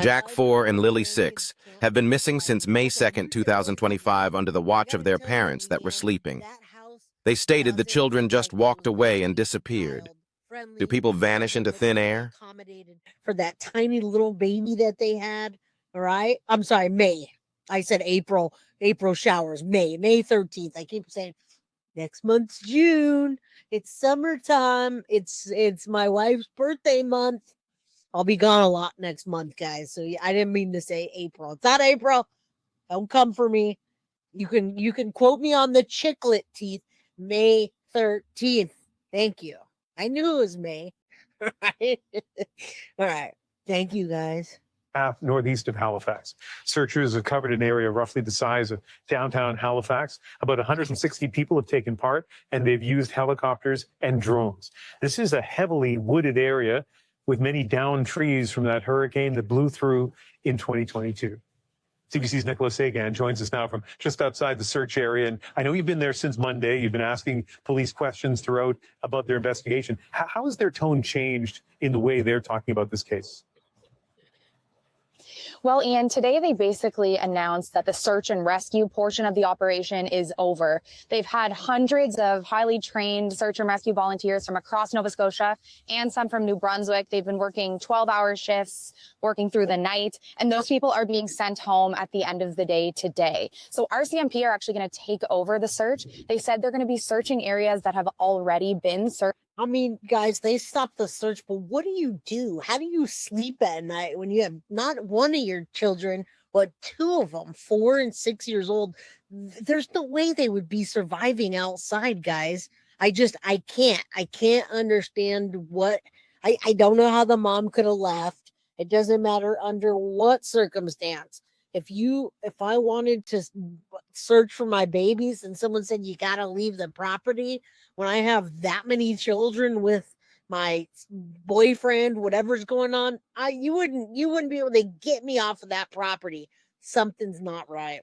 Jack, 4, and Lily, 6, have been missing since May 2nd, 2025, under the watch of their parents that were sleeping. They stated the children just walked away and disappeared. Do people vanish into thin air? For that tiny little baby that they had, all right? I'm sorry, May. I said April. April showers, May 13th. I keep saying next month's June. It's summertime. It's my wife's birthday month. I'll be gone a lot next month, guys. So I didn't mean to say April. It's not April. Don't come for me. You can quote me on the chiclet teeth. May 13th. Thank you. I knew it was May. All right. Thank you, guys. Northeast of Halifax. Searchers have covered an area roughly the size of downtown Halifax. About 160 people have taken part, and they've used helicopters and drones. This is a heavily wooded area with many downed trees from that hurricane that blew through in 2022. CBC's Nicholas Sagan joins us now from just outside the search area. And I know you've been there since Monday. You've been asking police questions throughout about their investigation. How has their tone changed in the way they're talking about this case? Well, Ian, today they basically announced that the search and rescue portion of the operation is over. They've had hundreds of highly trained search and rescue volunteers from across Nova Scotia and some from New Brunswick. They've been working 12-hour shifts, working through the night, and those people are being sent home at the end of the day today. So RCMP are actually going to take over the search. They said they're going to be searching areas that have already been searched. I mean, guys, they stopped the search, but what do you do? How do you sleep at night when you have not one of your children, but two of them, 4 and 6 years old? There's no way they would be surviving outside, guys. I can't understand what, I don't know how the mom could have left. It doesn't matter under what circumstance. If I wanted to search for my babies and someone said, you got to leave the property, when I have that many children with my boyfriend, whatever's going on, you wouldn't be able to get me off of that property. Something's not right.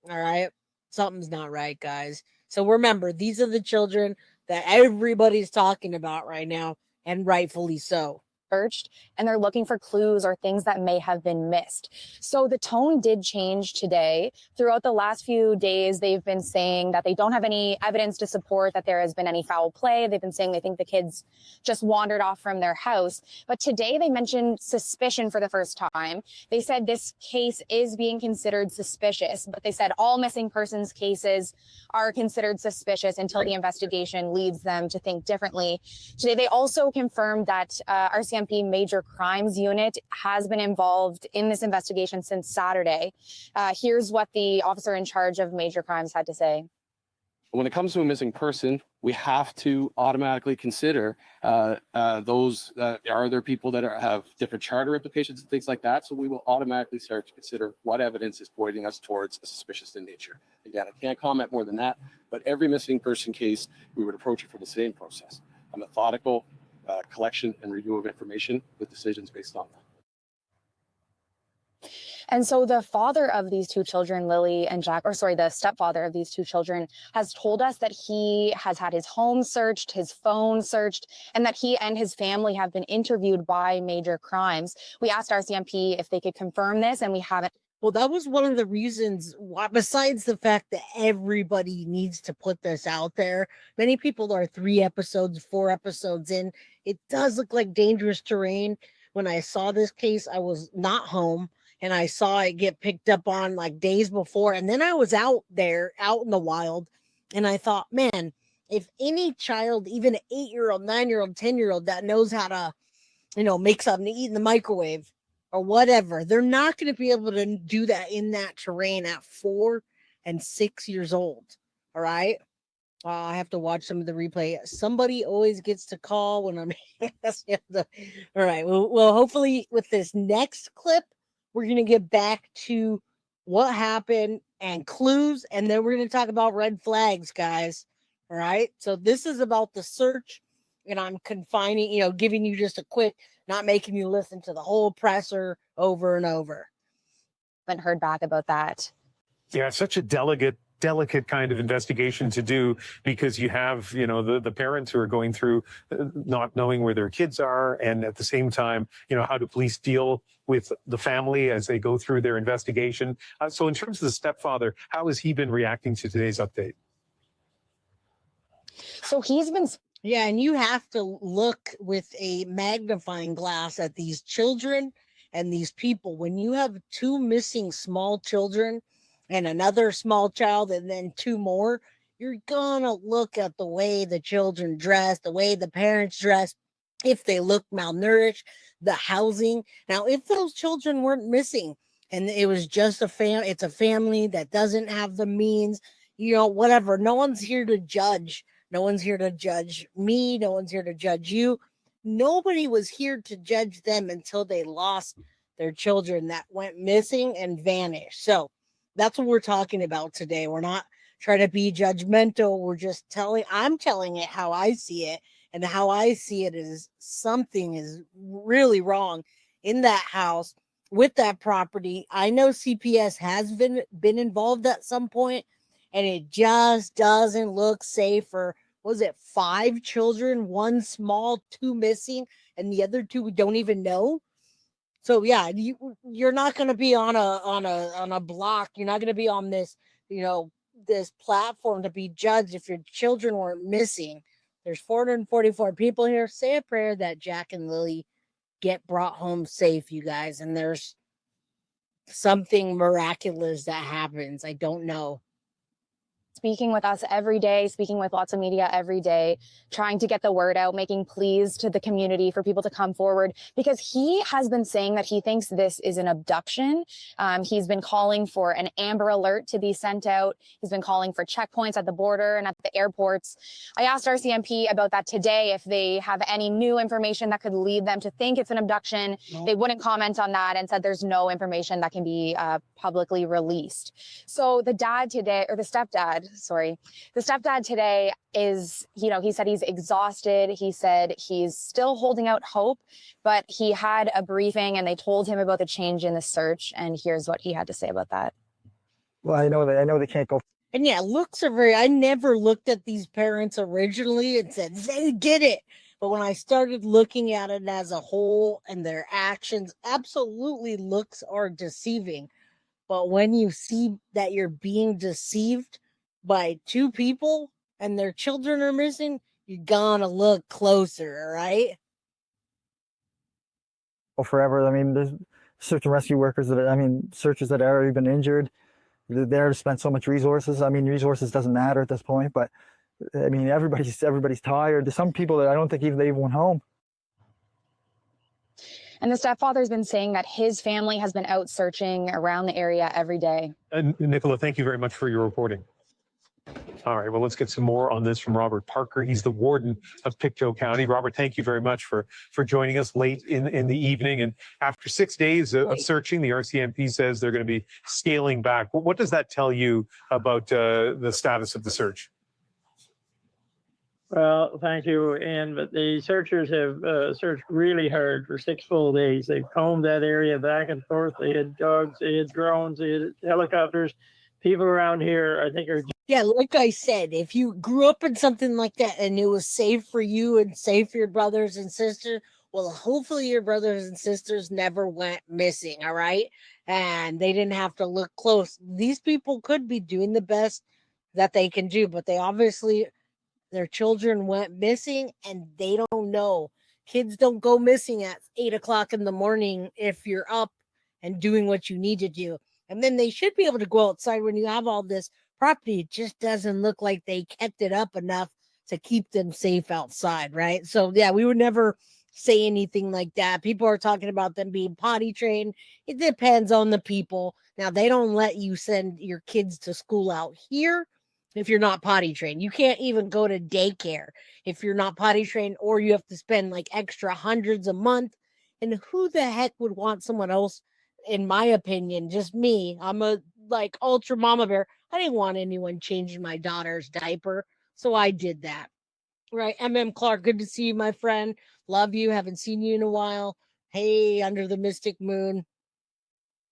All right. Something's not right, guys. So remember, these are the children that everybody's talking about right now, and rightfully so. Searched, and they're looking for clues or things that may have been missed. So the tone did change today. Throughout the last few days, they've been saying that they don't have any evidence to support that there has been any foul play. They've been saying they think the kids just wandered off from their house. But today they mentioned suspicion for the first time. They said this case is being considered suspicious, but they said all missing persons cases are considered suspicious until the investigation leads them to think differently. Today they also confirmed that RCMP Major Crimes Unit has been involved in this investigation since Saturday. Here's what the officer in charge of major crimes had to say. When it comes to a missing person, we have to automatically consider those. Are there people that have different charter implications and things like that? So we will automatically start to consider what evidence is pointing us towards a suspicious in nature. Again, I can't comment more than that, but every missing person case, we would approach it from the same process, a methodical collection and review of information with decisions based on that. And so the father of these two children, Lily and Jack, the stepfather of these two children, has told us that he has had his home searched, his phone searched, and that he and his family have been interviewed by Major Crimes. We asked RCMP if they could confirm this, and we haven't. Well, that was one of the reasons why, besides the fact that everybody needs to put this out there. Many people are 3 episodes, 4 episodes in. It does look like dangerous terrain. When I saw this case, I was not home, and I saw it get picked up on like days before. And then I was out there, out in the wild, and I thought, man, if any child, even an 8-year-old, 9-year-old, 10-year-old that knows how to, make something to eat in the microwave, or whatever, they're not going to be able to do that in that terrain at 4 and 6 years old. All right. I have to watch some of the replay. Somebody always gets to call when I'm. All right. Well, hopefully with this next clip, we're going to get back to what happened and clues. And then we're going to talk about red flags, guys. All right. So this is about the search, and I'm confining, giving you just a quick, not making you listen to the whole presser over and over. Haven't heard back about that. Yeah, such a delicate delicate kind of investigation to do, because you have, you know, the parents who are going through not knowing where their kids are, and at the same time, you know, how do police deal with the family as they go through their investigation. So in terms of the stepfather, how has he been reacting to today's update? So he's been Yeah, and you have to look with a magnifying glass at these children and these people. When you have two missing small children and another small child and then two more, you're gonna look at the way the children dress, the way the parents dress, if they look malnourished, the housing. Now, if those children weren't missing and it was just it's a family that doesn't have the means, you know, whatever. No one's here to judge. No one's here to judge me. No one's here to judge you. Nobody was here to judge them until they lost their children that went missing and vanished. So that's what we're talking about today. We're not trying to be judgmental. We're just I'm telling it how I see it. And how I see it is something is really wrong in that house with that property. I know CPS has been involved at some point, and it just doesn't look safe for, was it 5 children, 1 small, 2 missing, and the other 2 we don't even know. So yeah, you're not going to be on a block. You're not going to be on this, you know, this platform to be judged if your children weren't missing. There's 444 people here. Say a prayer that Jack and Lily get brought home safe, you guys, and there's something miraculous that happens. I don't know. speaking with us every day, speaking with lots of media every day, trying to get the word out, making pleas to the community for people to come forward, because he has been saying that he thinks this is an abduction. He's been calling for an Amber Alert to be sent out. He's been calling for checkpoints at the border and at the airports. I asked RCMP about that today, if they have any new information that could lead them to think it's an abduction. No. They wouldn't comment on that and said there's no information that can be publicly released. So the dad today, or the stepdad today is, you know, he said he's exhausted. He said he's still holding out hope, but he had a briefing and they told him about the change in the search. And here's what he had to say about that. Well, I know they can't go. And yeah, looks are I never looked at these parents originally and said, they did it. But when I started looking at it as a whole and their actions, absolutely looks are deceiving. But when you see that you're being deceived by 2 people and their children are missing, you're gonna look closer, right? Forever. I mean, there's search and rescue workers searchers that have already been injured. They're there to spend so much resources. I mean, resources doesn't matter at this point, but I mean, everybody's tired. There's some people that I don't think even they even went home. And the stepfather's been saying that his family has been out searching around the area every day. Nicola, thank you very much for your reporting. All right, well, let's get some more on this from Robert Parker. He's the warden of Pictou County. Robert, thank you very much for joining us late in the evening. And after 6 days of searching, the RCMP says they're going to be scaling back. What does that tell you about the status of the search? Well, thank you, Ian. But the searchers have searched really hard for 6 full days. They've combed that area back and forth. They had dogs, they had drones, they had helicopters. People around here, I think, are... Yeah, like I said, if you grew up in something like that and it was safe for you and safe for your brothers and sisters, well, hopefully your brothers and sisters never went missing, all right? And they didn't have to look close. These people could be doing the best that they can do, but they obviously... their children went missing and they don't know. Kids don't go missing at 8 o'clock in the morning if you're up and doing what you need to do. And then they should be able to go outside when you have all this property. It just doesn't look like they kept it up enough to keep them safe outside, right? So yeah, we would never say anything like that. People are talking about them being potty trained. It depends on the people. Now, they don't let you send your kids to school out here if you're not potty trained. You can't even go to daycare if you're not potty trained, or you have to spend like extra hundreds a month. And who the heck would want someone else, in my opinion, just me. I'm a like ultra mama bear. I didn't want anyone changing my daughter's diaper. So I did that. Right. Clark, good to see you, my friend. Love you. Haven't seen you in a while. Hey, under the mystic moon.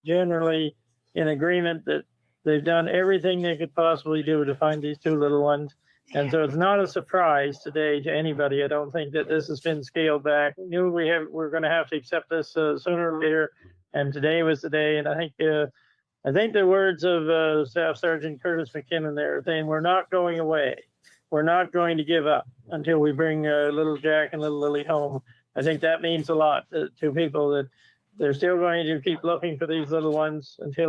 generally in agreement that They've done everything they could possibly do to find these two little ones. And so it's not a surprise today to anybody. I don't think that this has been scaled back. We knew we're going to have to accept this sooner or later. And today was the day. And I think the words of Staff Sergeant Curtis McKinnon there saying, we're not going away. We're not going to give up until we bring little Jack and little Lily home. I think that means a lot to people, that they're still going to keep looking for these little ones until